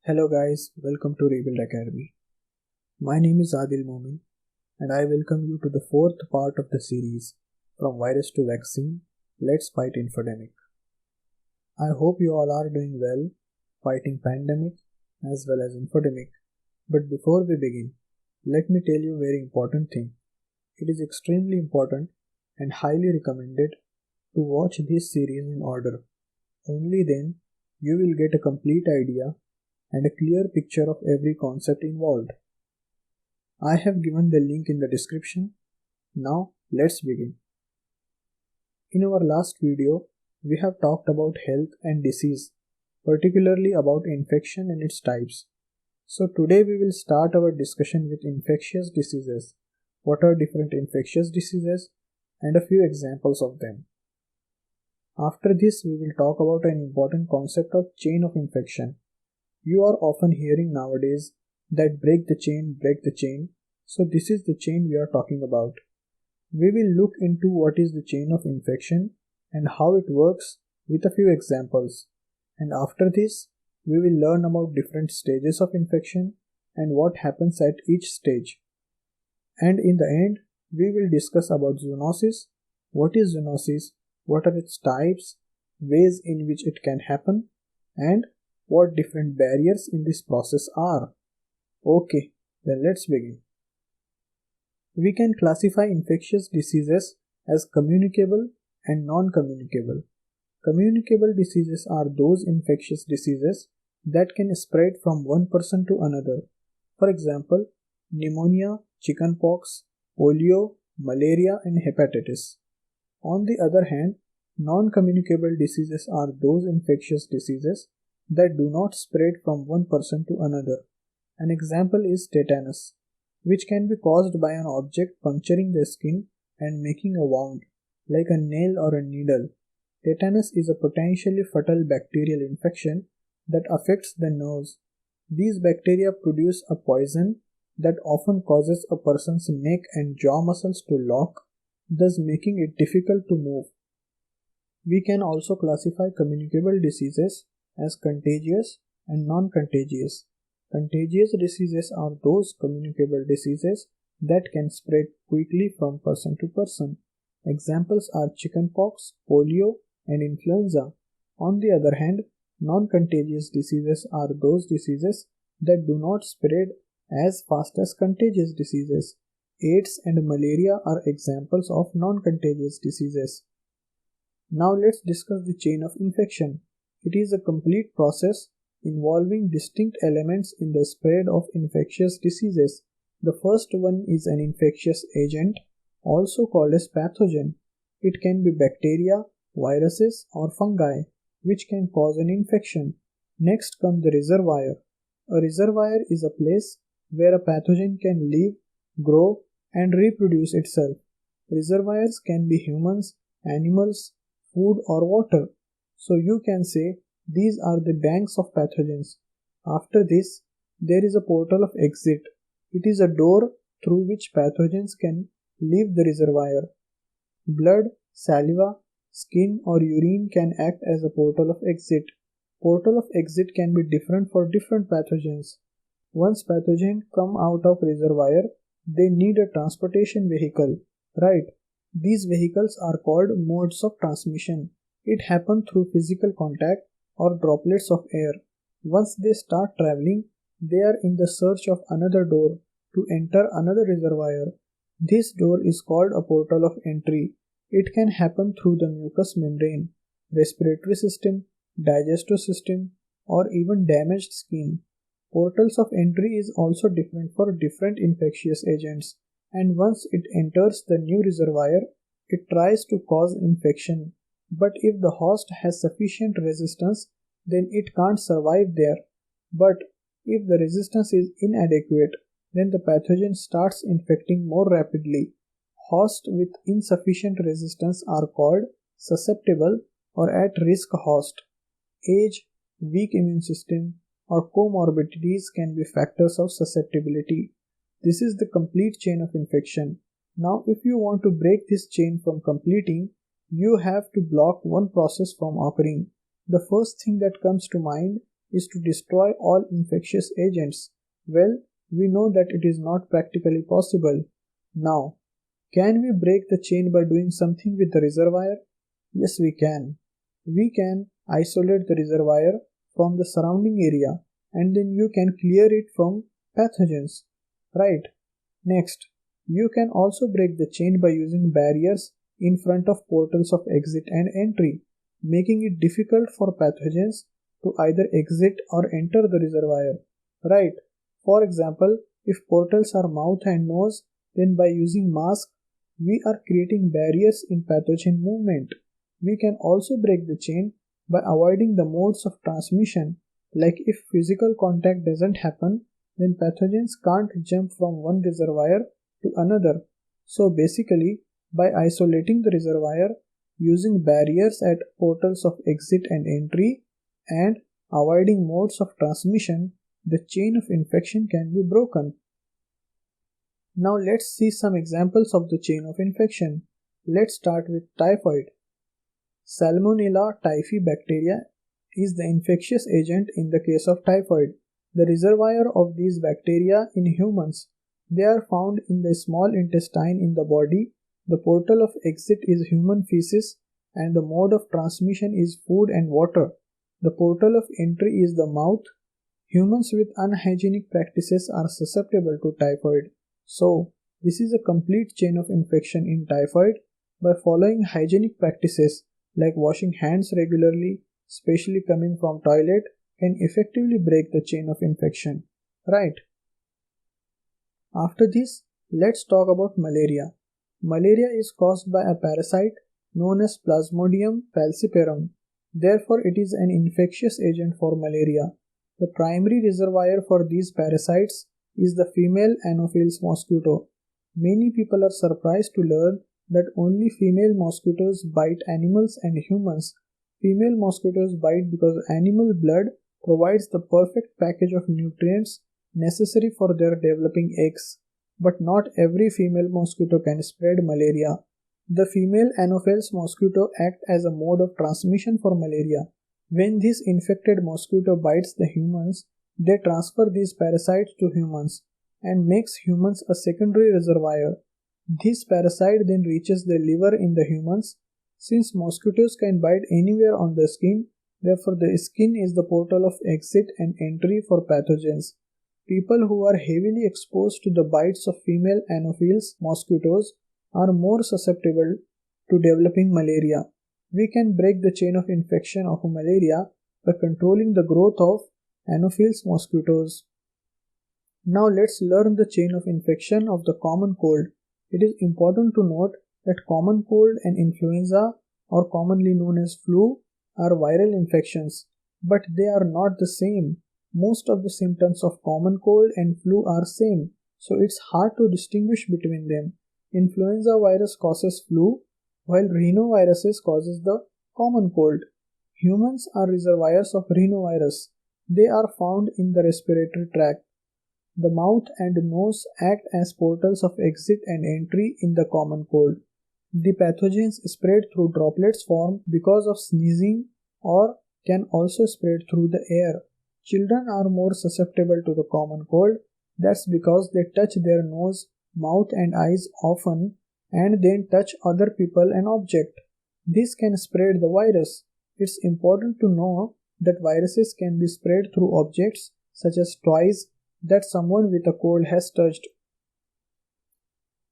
Hello guys, welcome to Rebuild Academy. My name is Adil Momin and I welcome you to the fourth part of the series From Virus to Vaccine, Let's Fight Infodemic. I hope you all are doing well fighting pandemic as well as infodemic. But before we begin, let me tell you a very important thing. It is extremely important and highly recommended to watch this series in order. Only then you will get a complete idea and a clear picture of every concept involved. I have given the link in the description. Now let's begin. In our last video, we have talked about health and disease, particularly about infection and its types. So today we will start our discussion with infectious diseases. What are different infectious diseases and a few examples of them. After this, we will talk about an important concept of chain of infection. You are often hearing nowadays that break the chain. So this is the chain we are talking about. We will look into what is the chain of infection and how it works with a few examples. And after this, we will learn about different stages of infection and what happens at each stage. And in the end, we will discuss about zoonosis, what is zoonosis, what are its types, ways in which it can happen, and what different barriers in this process are. Okay, then let's begin. We can classify infectious diseases as communicable and non-communicable. Communicable diseases are those infectious diseases that can spread from one person to another. For example, pneumonia, chickenpox, polio, malaria, and hepatitis. On the other hand, non-communicable diseases are those infectious diseases that do not spread from one person to another. An example is tetanus, which can be caused by an object puncturing the skin and making a wound, like a nail or a needle. Tetanus is a potentially fatal bacterial infection that affects the nerves. These bacteria produce a poison that often causes a person's neck and jaw muscles to lock, thus making it difficult to move. We can also classify communicable diseases as contagious and non-contagious. Contagious diseases are those communicable diseases that can spread quickly from person to person. Examples are chickenpox, polio, and influenza. On the other hand, non-contagious diseases are those diseases that do not spread as fast as contagious diseases. AIDS and malaria are examples of non-contagious diseases. Now let's discuss the chain of infection. It is a complete process involving distinct elements in the spread of infectious diseases. The first one is an infectious agent, also called as pathogen. It can be bacteria, viruses, or fungi, which can cause an infection. Next comes the reservoir. A reservoir is a place where a pathogen can live, grow, and reproduce itself. Reservoirs can be humans, animals, food, or water. So you can say these are the banks of pathogens. After this, there is a portal of exit. It is a door through which pathogens can leave the reservoir. Blood, saliva, skin, or urine can act as a portal of exit. Portal of exit can be different for different pathogens. Once pathogens come out of reservoir, they need a transportation vehicle, right? These vehicles are called modes of transmission. It happens through physical contact or droplets of air. Once they start traveling, they are in the search of another door to enter another reservoir. This door is called a portal of entry. It can happen through the mucous membrane, respiratory system, digestive system, or even damaged skin. Portals of entry is also different for different infectious agents, and once it enters the new reservoir, it tries to cause infection. But if the host has sufficient resistance, then it can't survive there. But if the resistance is inadequate, then the pathogen starts infecting more rapidly. Hosts with insufficient resistance are called susceptible or at-risk host. Age, weak immune system, or comorbidities can be factors of susceptibility. This is the complete chain of infection. Now, if you want to break this chain from completing, you have to block one process from occurring. The first thing that comes to mind is to destroy all infectious agents. Well, we know that it is not practically possible. Now, can we break the chain by doing something with the reservoir? Yes, we can. We can isolate the reservoir from the surrounding area and then you can clear it from pathogens. Right? Next, you can also break the chain by using barriers in front of portals of exit and entry, making it difficult for pathogens to either exit or enter the reservoir. Right? For example, if portals are mouth and nose, then by using mask, we are creating barriers in pathogen movement. We can also break the chain by avoiding the modes of transmission, like if physical contact doesn't happen, then pathogens can't jump from one reservoir to another. So basically, by isolating the reservoir, using barriers at portals of exit and entry, and avoiding modes of transmission, the chain of infection can be broken. Now let's see some examples of the chain of infection. Let's start with typhoid. Salmonella typhi bacteria is the infectious agent in the case of typhoid. The reservoir of these bacteria in humans. They are found in the small intestine in the body. The portal of exit is human feces and the mode of transmission is food and water. The portal of entry is the mouth. Humans with unhygienic practices are susceptible to typhoid. So, this is a complete chain of infection in typhoid. By following hygienic practices like washing hands regularly, especially coming from toilet, can effectively break the chain of infection. Right? After this, let's talk about malaria. Malaria is caused by a parasite known as Plasmodium falciparum. Therefore, it is an infectious agent for malaria. The primary reservoir for these parasites is the female Anopheles mosquito. Many people are surprised to learn that only female mosquitoes bite animals and humans. Female mosquitoes bite because animal blood provides the perfect package of nutrients necessary for their developing eggs. But not every female mosquito can spread malaria. The female Anopheles mosquito acts as a mode of transmission for malaria. When this infected mosquito bites the humans, they transfer these parasites to humans and makes humans a secondary reservoir. This parasite then reaches the liver in the humans. Since mosquitoes can bite anywhere on the skin, therefore the skin is the portal of exit and entry for pathogens. People who are heavily exposed to the bites of female Anopheles mosquitoes are more susceptible to developing malaria. We can break the chain of infection of malaria by controlling the growth of Anopheles mosquitoes. Now let's learn the chain of infection of the common cold. It is important to note that common cold and influenza, or commonly known as flu, are viral infections, but they are not the same. Most of the symptoms of common cold and flu are same, so it's hard to distinguish between them. Influenza virus causes flu, while rhinoviruses causes the common cold. Humans are reservoirs of rhinovirus. They are found in the respiratory tract. The mouth and nose act as portals of exit and entry in the common cold. The pathogens spread through droplets formed because of sneezing or can also spread through the air. Children are more susceptible to the common cold. That's because they touch their nose, mouth and eyes often and then touch other people and object. This can spread the virus. It's important to know that viruses can be spread through objects such as toys that someone with a cold has touched.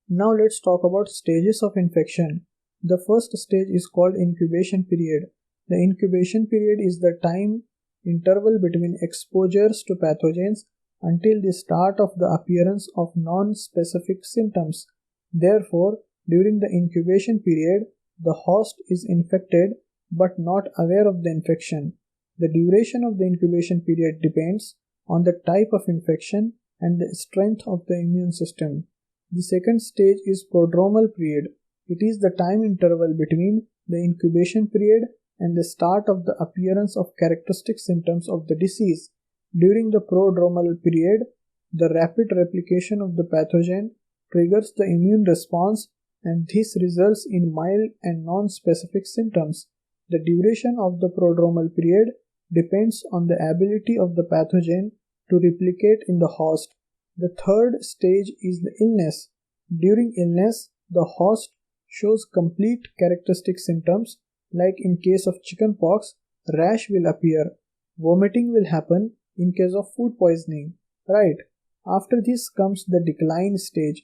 Now let's talk about stages of infection. The first stage is called incubation period. The incubation period is the time interval between exposures to pathogens until the start of the appearance of non-specific symptoms. Therefore, during the incubation period, the host is infected but not aware of the infection. The duration of the incubation period depends on the type of infection and the strength of the immune system. The second stage is prodromal period. It is the time interval between the incubation period and the start of the appearance of characteristic symptoms of the disease. During the prodromal period, the rapid replication of the pathogen triggers the immune response and this results in mild and non-specific symptoms. The duration of the prodromal period depends on the ability of the pathogen to replicate in the host. The third stage is the illness. During illness, the host shows complete characteristic symptoms, like in case of chickenpox, rash will appear, vomiting will happen in case of food poisoning, right? After this comes the decline stage.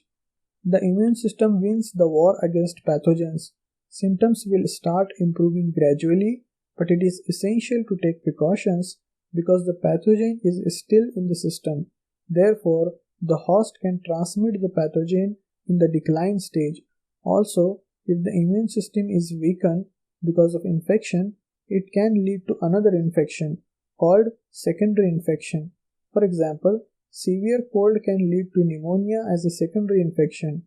The immune system wins the war against pathogens. Symptoms will start improving gradually, but it is essential to take precautions because the pathogen is still in the system. Therefore, the host can transmit the pathogen in the decline stage. Also, if the immune system is weakened because of infection, it can lead to another infection called secondary infection. For example, severe cold can lead to pneumonia as a secondary infection.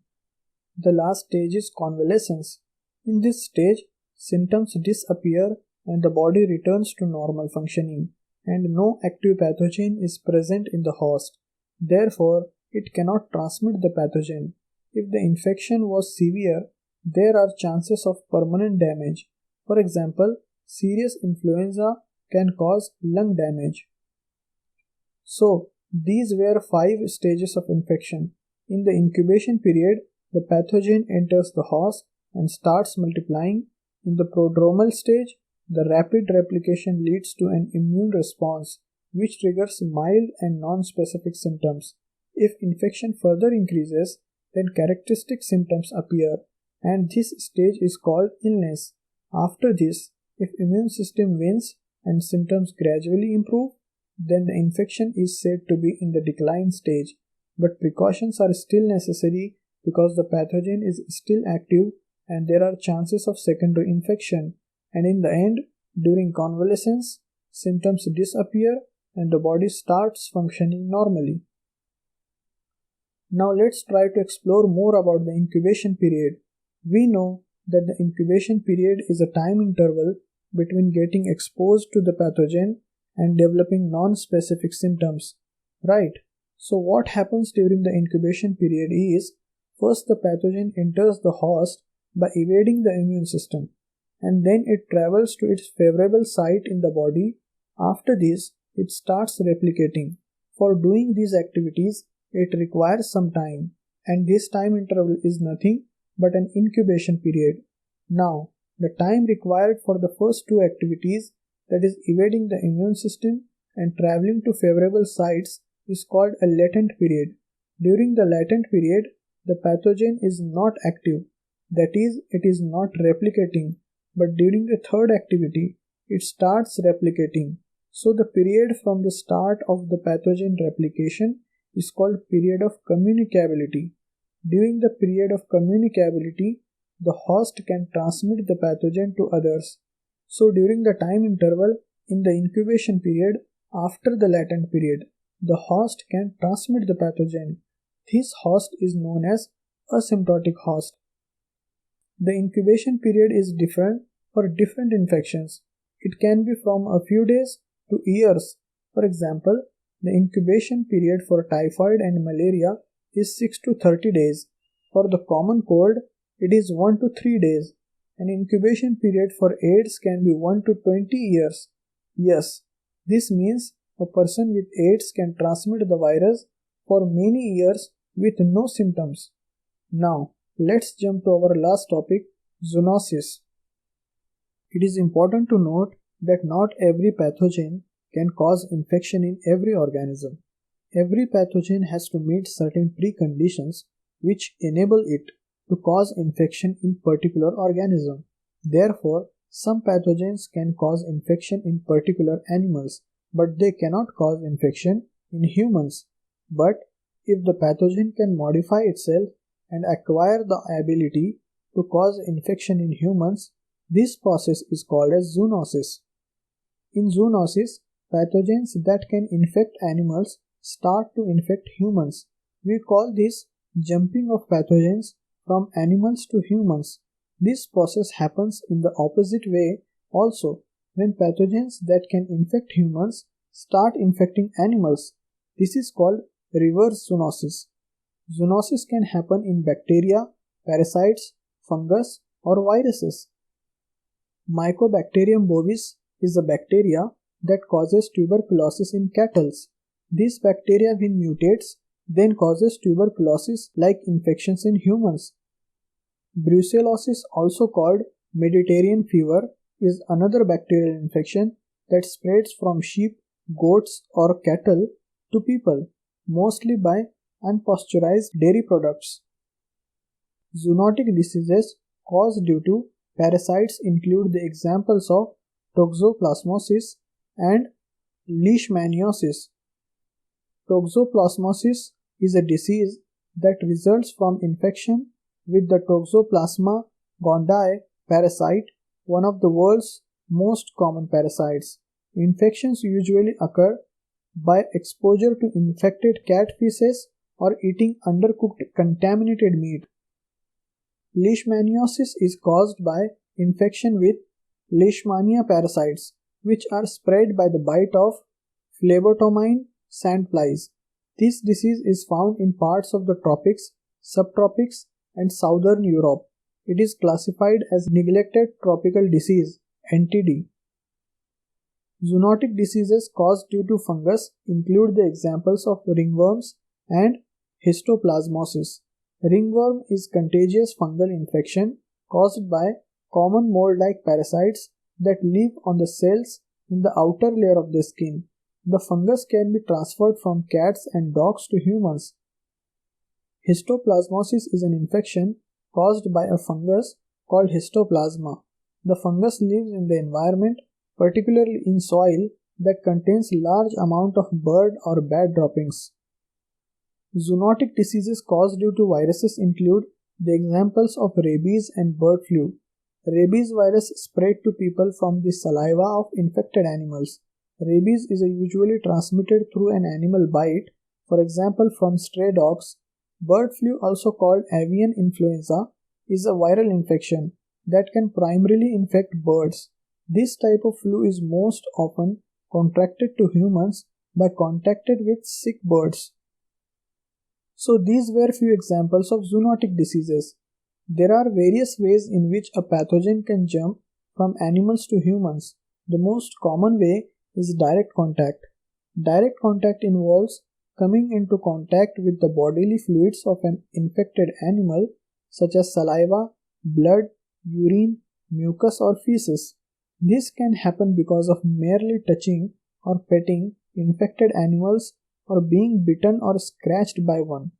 The last stage is convalescence. In this stage, symptoms disappear and the body returns to normal functioning, and no active pathogen is present in the host. Therefore, it cannot transmit the pathogen. If the infection was severe, there are chances of permanent damage. For example, serious influenza can cause lung damage. So, these were 5 stages of infection. In the incubation period, the pathogen enters the host and starts multiplying. In the prodromal stage, the rapid replication leads to an immune response, which triggers mild and non-specific symptoms. If infection further increases, then characteristic symptoms appear, and this stage is called illness. After this, if immune system wins and symptoms gradually improve, then the infection is said to be in the decline stage. But precautions are still necessary because the pathogen is still active and there are chances of secondary infection. And in the end, during convalescence, symptoms disappear and the body starts functioning normally. Now let's try to explore more about the incubation period. We know that the incubation period is a time interval between getting exposed to the pathogen and developing non-specific symptoms, right? So what happens during the incubation period is, first the pathogen enters the host by evading the immune system, and then it travels to its favorable site in the body. After this, it starts replicating. For doing these activities, it requires some time, and this time interval is nothing but an incubation period. Now, the time required for the first two activities, that is evading the immune system and traveling to favorable sites, is called a latent period. During the latent period, the pathogen is not active, that is, it is not replicating, but during the third activity, it starts replicating. So the period from the start of the pathogen replication is called period of communicability. During the period of communicability, the host can transmit the pathogen to others. So during the time interval in the incubation period after the latent period, the host can transmit the pathogen. This host is known as asymptotic host. The incubation period is different for different infections. It can be from a few days to years. For example, the incubation period for typhoid and malaria is 6 to 30 days. For the common cold, it is 1 to 3 days. An incubation period for AIDS can be 1 to 20 years. Yes, this means a person with AIDS can transmit the virus for many years with no symptoms. Now, let's jump to our last topic, zoonosis. It is important to note that not every pathogen can cause infection in every organism. Every pathogen has to meet certain preconditions which enable it to cause infection in particular organism. Therefore, some pathogens can cause infection in particular animals, but they cannot cause infection in humans. But if the pathogen can modify itself and acquire the ability to cause infection in humans, this process is called as zoonosis. In zoonosis, pathogens that can infect animals start to infect humans. We call this jumping of pathogens from animals to humans. This process happens in the opposite way also when pathogens that can infect humans start infecting animals. This is called reverse zoonosis. Zoonosis can happen in bacteria, parasites, fungus, or viruses. Mycobacterium bovis is a bacteria that causes tuberculosis in cattle. This bacteria, when mutates, then causes tuberculosis-like infections in humans. Brucellosis, also called Mediterranean fever, is another bacterial infection that spreads from sheep, goats, or cattle to people, mostly by unpasteurized dairy products. Zoonotic diseases caused due to parasites include the examples of toxoplasmosis and leishmaniasis. Toxoplasmosis is a disease that results from infection with the Toxoplasma gondii parasite, one of the world's most common parasites. Infections usually occur by exposure to infected cat feces or eating undercooked contaminated meat. Leishmaniasis is caused by infection with Leishmania parasites, which are spread by the bite of phlebotomine sandflies. This disease is found in parts of the tropics, subtropics, and southern Europe. It is classified as neglected tropical disease (NTD). Zoonotic diseases caused due to fungus include the examples of ringworms and histoplasmosis. Ringworm is contagious fungal infection caused by common mold-like parasites that live on the cells in the outer layer of the skin. The fungus can be transferred from cats and dogs to humans. Histoplasmosis is an infection caused by a fungus called histoplasma. The fungus lives in the environment, particularly in soil that contains large amount of bird or bat droppings. Zoonotic diseases caused due to viruses include the examples of rabies and bird flu. Rabies virus spread to people from the saliva of infected animals. Rabies is usually transmitted through an animal bite, for example from stray dogs. Bird flu, also called avian influenza, is a viral infection that can primarily infect birds. This type of flu is most often contracted to humans by contact with sick birds. So these were few examples of zoonotic diseases. There are various ways in which a pathogen can jump from animals to humans. The most common way is direct contact. Direct contact involves coming into contact with the bodily fluids of an infected animal such as saliva, blood, urine, mucus or feces. This can happen because of merely touching or petting infected animals or being bitten or scratched by one.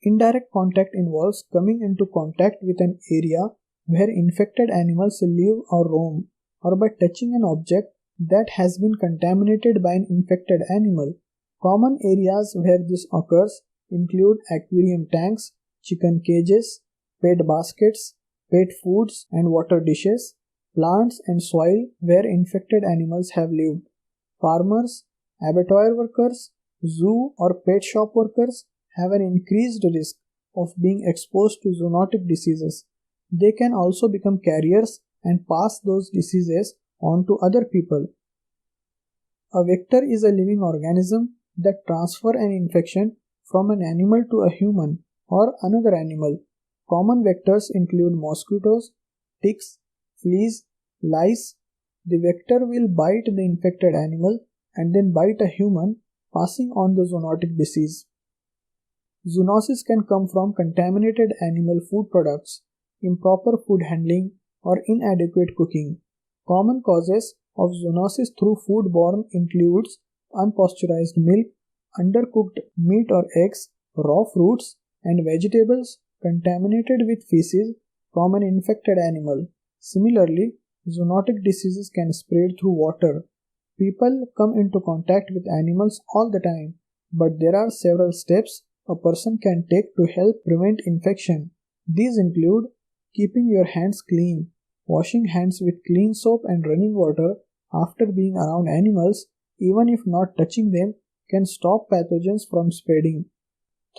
Indirect contact involves coming into contact with an area where infected animals live or roam, or by touching an object that has been contaminated by an infected animal. Common areas where this occurs include aquarium tanks, chicken cages, pet baskets, pet foods and water dishes, plants and soil where infected animals have lived. Farmers, abattoir workers, zoo or pet shop workers have an increased risk of being exposed to zoonotic diseases. They can also become carriers and pass those diseases on to other people. A vector is a living organism that transfers an infection from an animal to a human or another animal. Common vectors include mosquitoes, ticks, fleas, lice. The vector will bite the infected animal and then bite a human, passing on the zoonotic disease. Zoonosis can come from contaminated animal food products, improper food handling, or inadequate cooking. Common causes of zoonosis through foodborne includes unpasteurized milk, undercooked meat or eggs, raw fruits and vegetables contaminated with feces from an infected animal. Similarly, zoonotic diseases can spread through water. People come into contact with animals all the time, but there are several steps a person can take to help prevent infection. These include keeping your hands clean. Washing hands with clean soap and running water after being around animals, even if not touching them, can stop pathogens from spreading.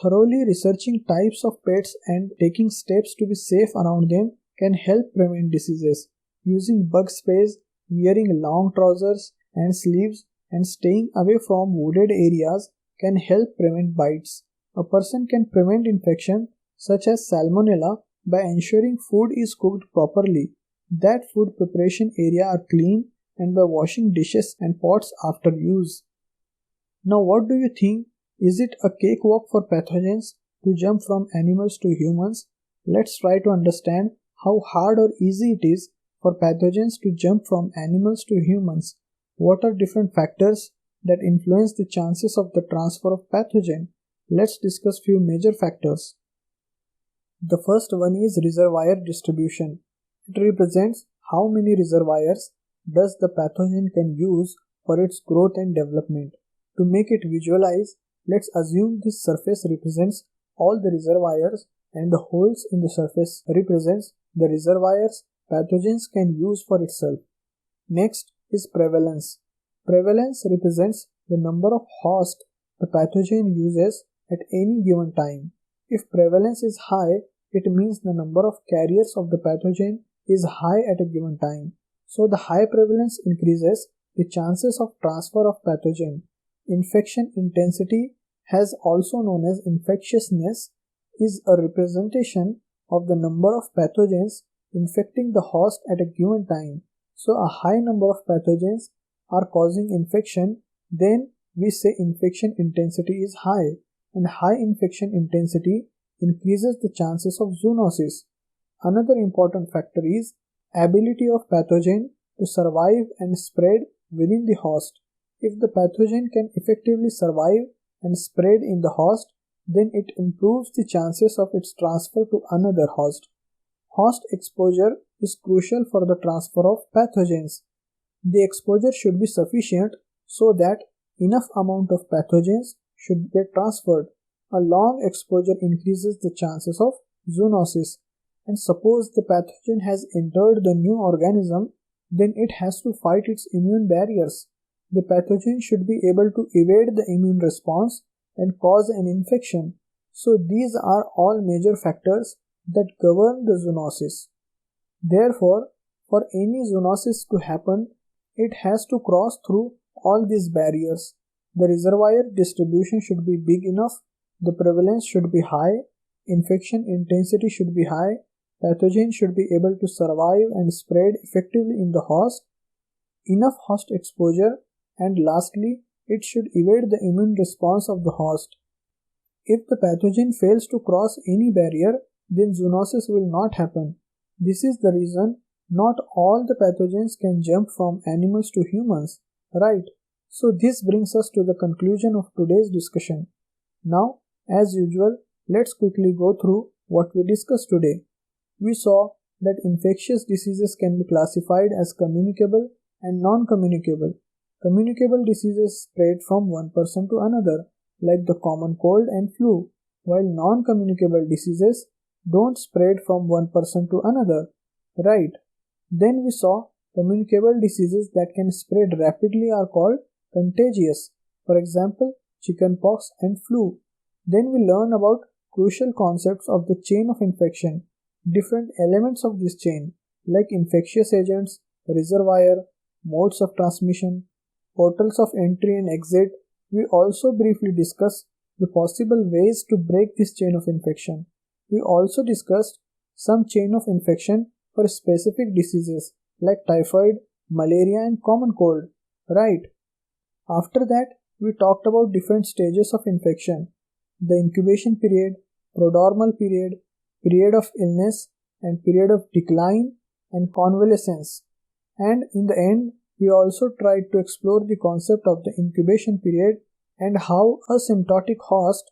Thoroughly researching types of pets and taking steps to be safe around them can help prevent diseases. Using bug sprays, wearing long trousers and sleeves, and staying away from wooded areas can help prevent bites. A person can prevent infection such as salmonella by ensuring food is cooked properly, that food preparation area are clean and by washing dishes and pots after use. Now, what do you think? Is it a cakewalk for pathogens to jump from animals to humans? Let's try to understand how hard or easy it is for pathogens to jump from animals to humans. What are different factors that influence the chances of the transfer of pathogen? Let's discuss few major factors. The first one is reservoir distribution. It represents how many reservoirs does the pathogen can use for its growth and development. To make it visualize, let's assume this surface represents all the reservoirs and the holes in the surface represents the reservoirs pathogens can use for itself. Next is prevalence. Prevalence represents the number of hosts the pathogen uses at any given time. If prevalence is high, it means the number of carriers of the pathogen is high at a given time. So the high prevalence increases the chances of transfer of pathogen. Infection intensity, has also known as infectiousness, is a representation of the number of pathogens infecting the host at a given time. So a high number of pathogens are causing infection, then we say infection intensity is high, and high infection intensity increases the chances of zoonosis. Another important factor is ability of pathogen to survive and spread within the host. If the pathogen can effectively survive and spread in the host, then it improves the chances of its transfer to another host. Host exposure is crucial for the transfer of pathogens. The exposure should be sufficient so that enough amount of pathogens should get transferred. A long exposure increases the chances of zoonosis. And suppose the pathogen has entered the new organism, then it has to fight its immune barriers. The pathogen should be able to evade the immune response and cause an infection. So these are all major factors that govern the zoonosis. Therefore, for any zoonosis to happen, it has to cross through all these barriers. The reservoir distribution should be big enough, the prevalence should be high, infection intensity should be high, pathogen should be able to survive and spread effectively in the host, enough host exposure, and lastly, it should evade the immune response of the host. If the pathogen fails to cross any barrier, then zoonosis will not happen. This is the reason not all the pathogens can jump from animals to humans, right? So this brings us to the conclusion of today's discussion. Now, as usual, let's quickly go through what we discussed today. We saw that infectious diseases can be classified as communicable and non-communicable. Communicable diseases spread from one person to another, like the common cold and flu, while non-communicable diseases don't spread from one person to another, right? Then we saw communicable diseases that can spread rapidly are called contagious, for example, chickenpox and flu. Then we learn about crucial concepts of the chain of infection, different elements of this chain, like infectious agents, reservoir, modes of transmission, portals of entry and exit. We also briefly discussed the possible ways to break this chain of infection. We also discussed some chain of infection for specific diseases like typhoid, malaria and common cold, right? After that, we talked about different stages of infection, the incubation period, prodromal period, period of illness and period of decline and convalescence. And in the end, we also tried to explore the concept of the incubation period and how a symptomatic host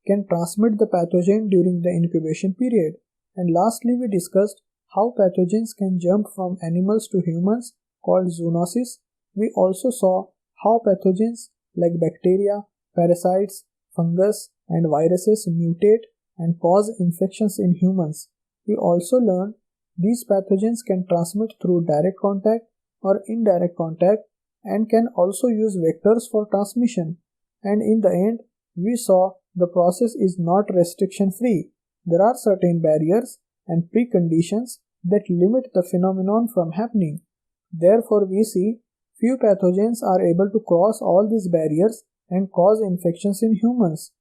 can transmit the pathogen during the incubation period. And lastly, we discussed how pathogens can jump from animals to humans, called zoonosis. We also saw how pathogens like bacteria, parasites, fungus, and viruses mutate and cause infections in humans. We also learned these pathogens can transmit through direct contact or indirect contact and can also use vectors for transmission. And in the end, we saw the process is not restriction free. There are certain barriers and preconditions that limit the phenomenon from happening. Therefore, we see few pathogens are able to cross all these barriers and cause infections in humans.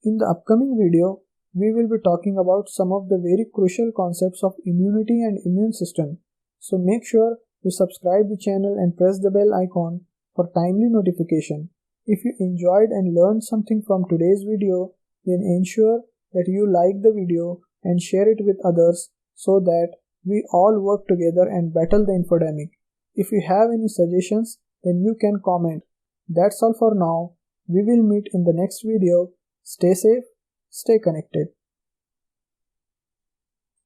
In the upcoming video, we will be talking about some of the very crucial concepts of immunity and immune system. So make sure you subscribe the channel and press the bell icon for timely notification. If you enjoyed and learned something from today's video, then ensure that you like the video and share it with others so that we all work together and battle the infodemic. If you have any suggestions, then you can comment. That's all for now. We will meet in the next video. Stay safe, stay connected.